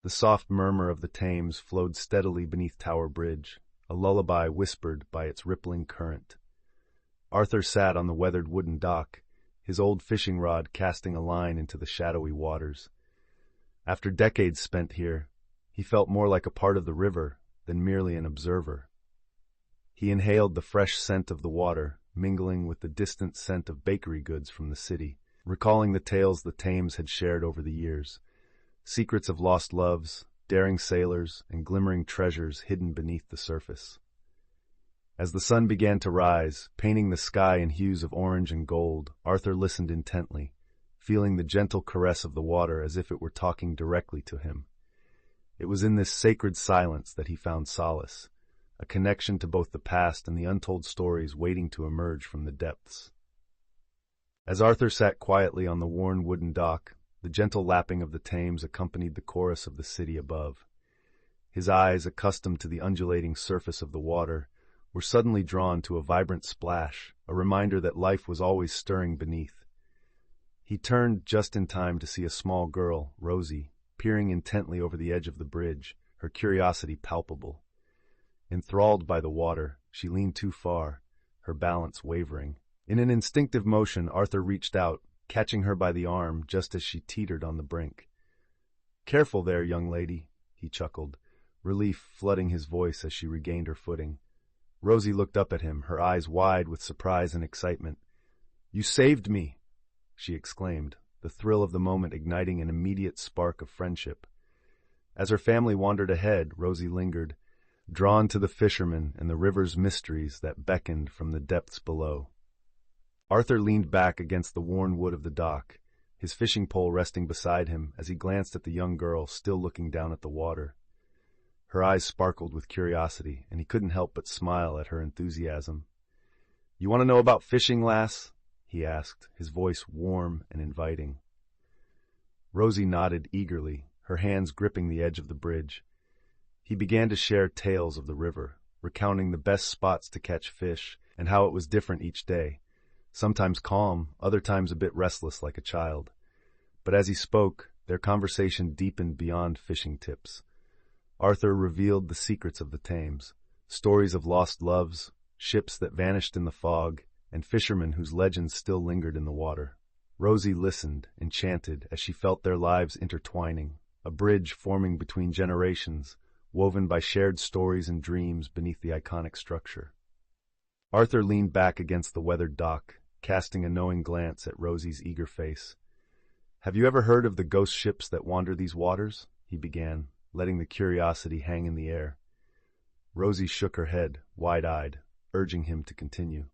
The soft murmur of the Thames flowed steadily beneath Tower Bridge, a lullaby whispered by its rippling current. Arthur sat on the weathered wooden dock, his old fishing rod casting a line into the shadowy waters. After decades spent here, he felt more like a part of the river than merely an observer. He inhaled the fresh scent of the water, mingling with the distant scent of bakery goods from the city, recalling the tales the Thames had shared over the years, secrets of lost loves, daring sailors, and glimmering treasures hidden beneath the surface. As the sun began to rise, painting the sky in hues of orange and gold, Arthur listened intently, feeling the gentle caress of the water as if it were talking directly to him. It was in this sacred silence that he found solace, a connection to both the past and the untold stories waiting to emerge from the depths. As Arthur sat quietly on the worn wooden dock, the gentle lapping of the Thames accompanied the chorus of the city above. His eyes, accustomed to the undulating surface of the water, were suddenly drawn to a vibrant splash, a reminder that life was always stirring beneath. He turned just in time to see a small girl, Rosie, peering intently over the edge of the bridge, her curiosity palpable. Enthralled by the water, she leaned too far, her balance wavering. In an instinctive motion, Arthur reached out, catching her by the arm just as she teetered on the brink. "Careful there, young lady," he chuckled, relief flooding his voice as she regained her footing. Rosie looked up at him, her eyes wide with surprise and excitement. "You saved me!" she exclaimed, the thrill of the moment igniting an immediate spark of friendship. As her family wandered ahead, Rosie lingered, drawn to the fishermen and the river's mysteries that beckoned from the depths below. Arthur leaned back against the worn wood of the dock, his fishing pole resting beside him as he glanced at the young girl still looking down at the water. Her eyes sparkled with curiosity, and he couldn't help but smile at her enthusiasm. "You want to know about fishing, lass?" he asked, his voice warm and inviting. Rosie nodded eagerly, her hands gripping the edge of the bridge. He began to share tales of the river, recounting the best spots to catch fish and how it was different each day, sometimes calm, other times a bit restless like a child. But as he spoke, their conversation deepened beyond fishing tips. Arthur revealed the secrets of the Thames, stories of lost loves, ships that vanished in the fog, and fishermen whose legends still lingered in the water. Rosie listened, enchanted, as she felt their lives intertwining, a bridge forming between generations, woven by shared stories and dreams beneath the iconic structure. Arthur leaned back against the weathered dock, casting a knowing glance at Rosie's eager face. "Have you ever heard of the ghost ships that wander these waters?" he began, letting the curiosity hang in the air. Rosie shook her head, wide-eyed, urging him to continue.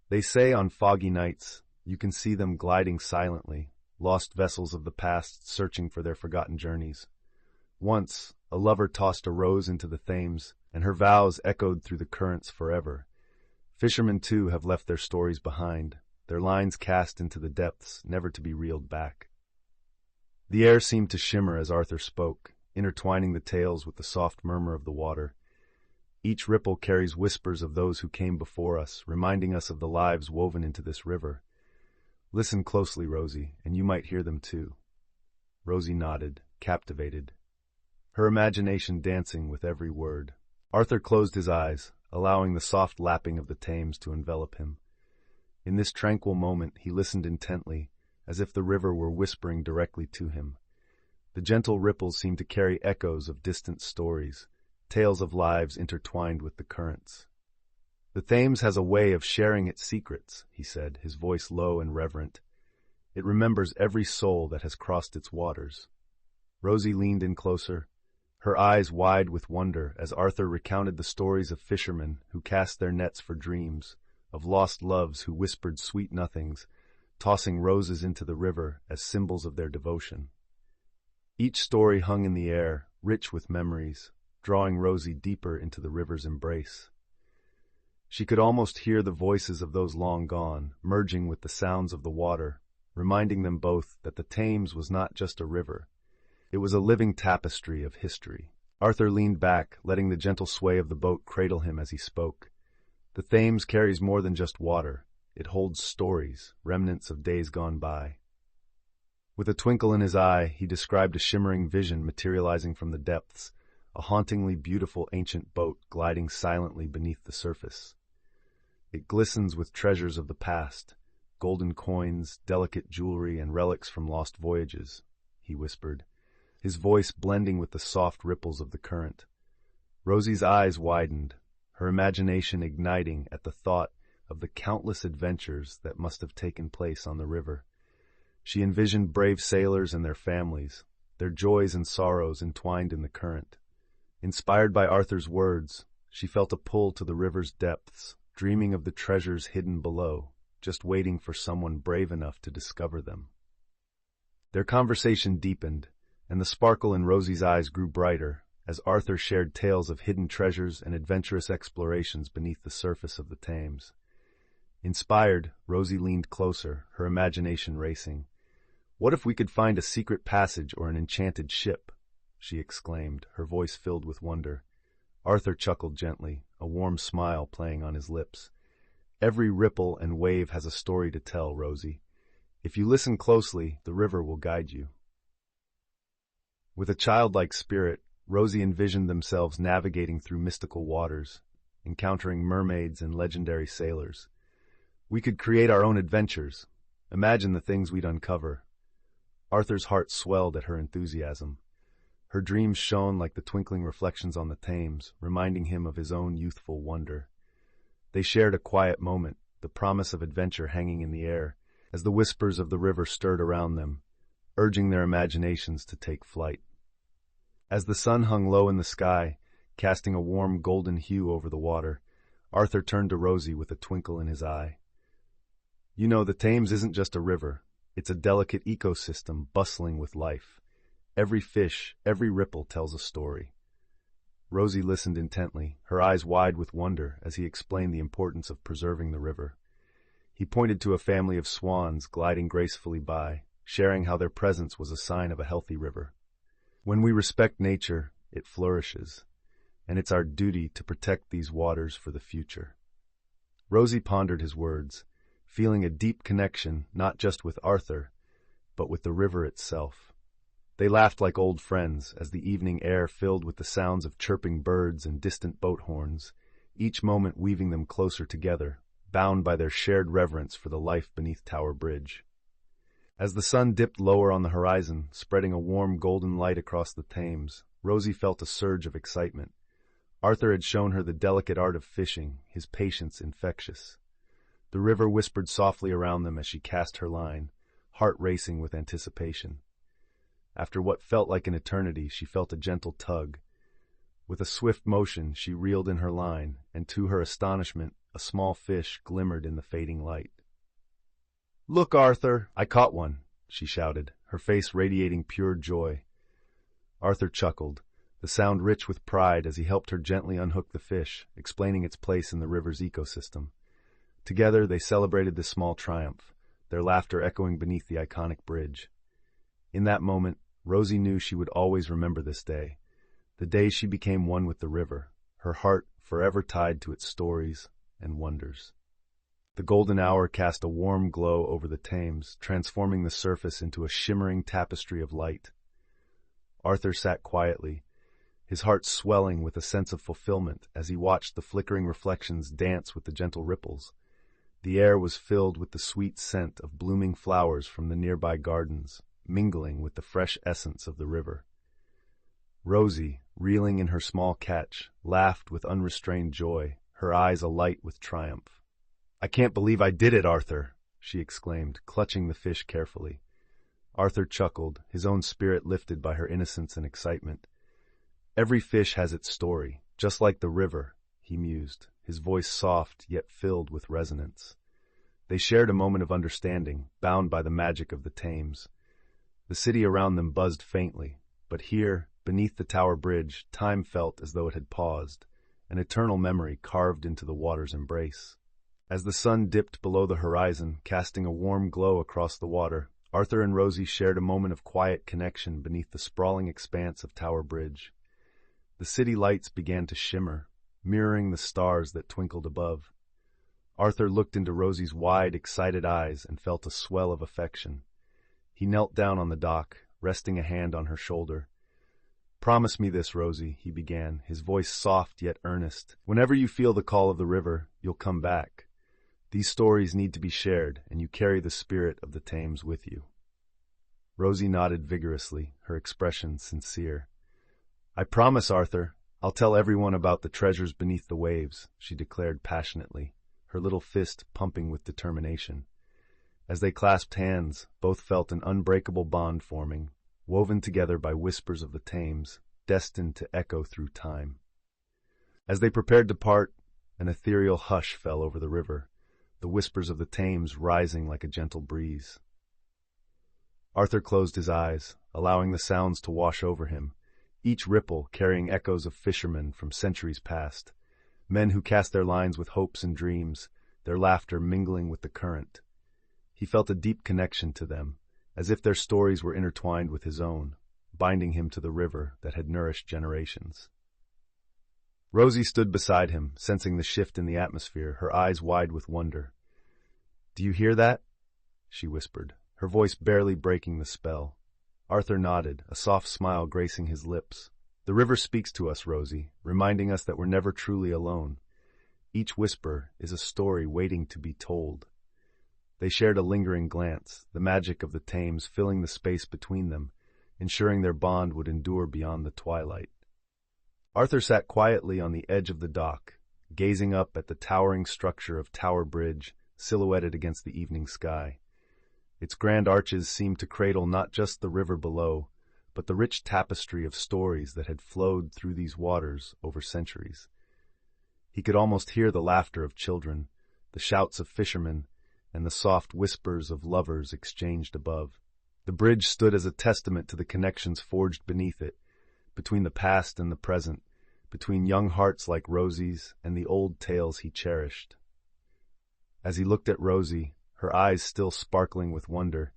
"They say on foggy nights you can see them gliding silently, lost vessels of the past searching for their forgotten journeys. Once, a lover tossed a rose into the Thames, and her vows echoed through the currents forever. Fishermen, too, have left their stories behind, their lines cast into the depths, never to be reeled back." The air seemed to shimmer as Arthur spoke, intertwining the tales with the soft murmur of the water. Each ripple carries whispers of those who came before us, reminding us of the lives woven into this river. "Listen closely, Rosie, and you might hear them too." Rosie nodded, captivated, her imagination dancing with every word. Arthur closed his eyes, allowing the soft lapping of the Thames to envelop him. In this tranquil moment, he listened intently, as if the river were whispering directly to him. The gentle ripples seemed to carry echoes of distant stories, tales of lives intertwined with the currents. "The Thames has a way of sharing its secrets," he said, his voice low and reverent. "It remembers every soul that has crossed its waters." Rosie leaned in closer, her eyes wide with wonder as Arthur recounted the stories of fishermen who cast their nets for dreams, of lost loves who whispered sweet nothings, tossing roses into the river as symbols of their devotion. Each story hung in the air, rich with memories, drawing Rosie deeper into the river's embrace. She could almost hear the voices of those long gone, merging with the sounds of the water, reminding them both that the Thames was not just a river. It was a living tapestry of history. Arthur leaned back, letting the gentle sway of the boat cradle him as he spoke. "The Thames carries more than just water. It holds stories, remnants of days gone by." With a twinkle in his eye, he described a shimmering vision materializing from the depths, a hauntingly beautiful ancient boat gliding silently beneath the surface. It glistens with treasures of the past, golden coins, delicate jewelry, and relics from lost voyages, he whispered, his voice blending with the soft ripples of the current. Rosie's eyes widened, her imagination igniting at the thought of the countless adventures that must have taken place on the river. She envisioned brave sailors and their families, their joys and sorrows entwined in the current. Inspired by Arthur's words, she felt a pull to the river's depths, dreaming of the treasures hidden below, just waiting for someone brave enough to discover them. Their conversation deepened, and the sparkle in Rosie's eyes grew brighter as Arthur shared tales of hidden treasures and adventurous explorations beneath the surface of the Thames. Inspired, Rosie leaned closer, her imagination racing. "What if we could find a secret passage or an enchanted ship?" she exclaimed, her voice filled with wonder. Arthur chuckled gently, a warm smile playing on his lips. "Every ripple and wave has a story to tell, Rosie. If you listen closely, the river will guide you." With a childlike spirit, Rosie envisioned themselves navigating through mystical waters, encountering mermaids and legendary sailors. "We could create our own adventures. Imagine the things we'd uncover." Arthur's heart swelled at her enthusiasm. Her dreams shone like the twinkling reflections on the Thames, reminding him of his own youthful wonder. They shared a quiet moment, the promise of adventure hanging in the air, as the whispers of the river stirred around them, urging their imaginations to take flight. As the sun hung low in the sky, casting a warm golden hue over the water, Arthur turned to Rosie with a twinkle in his eye. "You know, the Thames isn't just a river. It's a delicate ecosystem bustling with life. Every fish, every ripple tells a story." Rosie listened intently, her eyes wide with wonder as he explained the importance of preserving the river. He pointed to a family of swans gliding gracefully by, sharing how their presence was a sign of a healthy river. "When we respect nature, it flourishes, and it's our duty to protect these waters for the future." Rosie pondered his words, feeling a deep connection not just with Arthur, but with the river itself. They laughed like old friends as the evening air filled with the sounds of chirping birds and distant boat horns, each moment weaving them closer together, bound by their shared reverence for the life beneath Tower Bridge. As the sun dipped lower on the horizon, spreading a warm golden light across the Thames, Rosie felt a surge of excitement. Arthur had shown her the delicate art of fishing, his patience infectious. The river whispered softly around them as she cast her line, heart racing with anticipation. After what felt like an eternity, she felt a gentle tug. With a swift motion, she reeled in her line, and to her astonishment, a small fish glimmered in the fading light. "Look, Arthur, I caught one," she shouted, her face radiating pure joy. Arthur chuckled, the sound rich with pride as he helped her gently unhook the fish, explaining its place in the river's ecosystem. Together, they celebrated this small triumph, their laughter echoing beneath the iconic bridge. In that moment, Rosie knew she would always remember this day, the day she became one with the river, her heart forever tied to its stories and wonders. The golden hour cast a warm glow over the Thames, transforming the surface into a shimmering tapestry of light. Arthur sat quietly, his heart swelling with a sense of fulfillment as he watched the flickering reflections dance with the gentle ripples. The air was filled with the sweet scent of blooming flowers from the nearby gardens, mingling with the fresh essence of the river. Rosie, reeling in her small catch, laughed with unrestrained joy, her eyes alight with triumph. "I can't believe I did it, Arthur," she exclaimed, clutching the fish carefully. Arthur chuckled, his own spirit lifted by her innocence and excitement. "Every fish has its story, just like the river," he mused, his voice soft yet filled with resonance. They shared a moment of understanding, bound by the magic of the Thames. The city around them buzzed faintly, but here, beneath the Tower Bridge, time felt as though it had paused, an eternal memory carved into the water's embrace. As the sun dipped below the horizon, casting a warm glow across the water, Arthur and Rosie shared a moment of quiet connection beneath the sprawling expanse of Tower Bridge. The city lights began to shimmer, mirroring the stars that twinkled above. Arthur looked into Rosie's wide, excited eyes and felt a swell of affection. He knelt down on the dock, resting a hand on her shoulder. "Promise me this, Rosie," he began, his voice soft yet earnest. "Whenever you feel the call of the river, you'll come back. These stories need to be shared, and you carry the spirit of the Thames with you." Rosie nodded vigorously, her expression sincere. "I promise, Arthur. I'll tell everyone about the treasures beneath the waves," she declared passionately, her little fist pumping with determination. As they clasped hands, both felt an unbreakable bond forming, woven together by whispers of the Thames, destined to echo through time. As they prepared to part, an ethereal hush fell over the river, the whispers of the Thames rising like a gentle breeze. Arthur closed his eyes, allowing the sounds to wash over him, each ripple carrying echoes of fishermen from centuries past, men who cast their lines with hopes and dreams, their laughter mingling with the current. He felt a deep connection to them, as if their stories were intertwined with his own, binding him to the river that had nourished generations. Rosie stood beside him, sensing the shift in the atmosphere, her eyes wide with wonder. "Do you hear that?" she whispered, her voice barely breaking the spell. Arthur nodded, a soft smile gracing his lips. "The river speaks to us, Rosie, reminding us that we're never truly alone. Each whisper is a story waiting to be told." They shared a lingering glance, the magic of the Thames filling the space between them, ensuring their bond would endure beyond the twilight. Arthur sat quietly on the edge of the dock, gazing up at the towering structure of Tower Bridge, silhouetted against the evening sky. Its grand arches seemed to cradle not just the river below, but the rich tapestry of stories that had flowed through these waters over centuries. He could almost hear the laughter of children, the shouts of fishermen, and the soft whispers of lovers exchanged above. The bridge stood as a testament to the connections forged beneath it, between the past and the present, between young hearts like Rosie's and the old tales he cherished. As he looked at Rosie, her eyes still sparkling with wonder,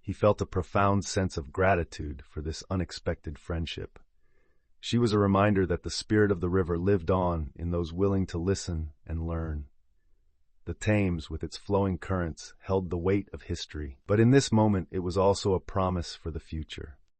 he felt a profound sense of gratitude for this unexpected friendship. She was a reminder that the spirit of the river lived on in those willing to listen and learn. The Thames, with its flowing currents, held the weight of history, but in this moment it was also a promise for the future.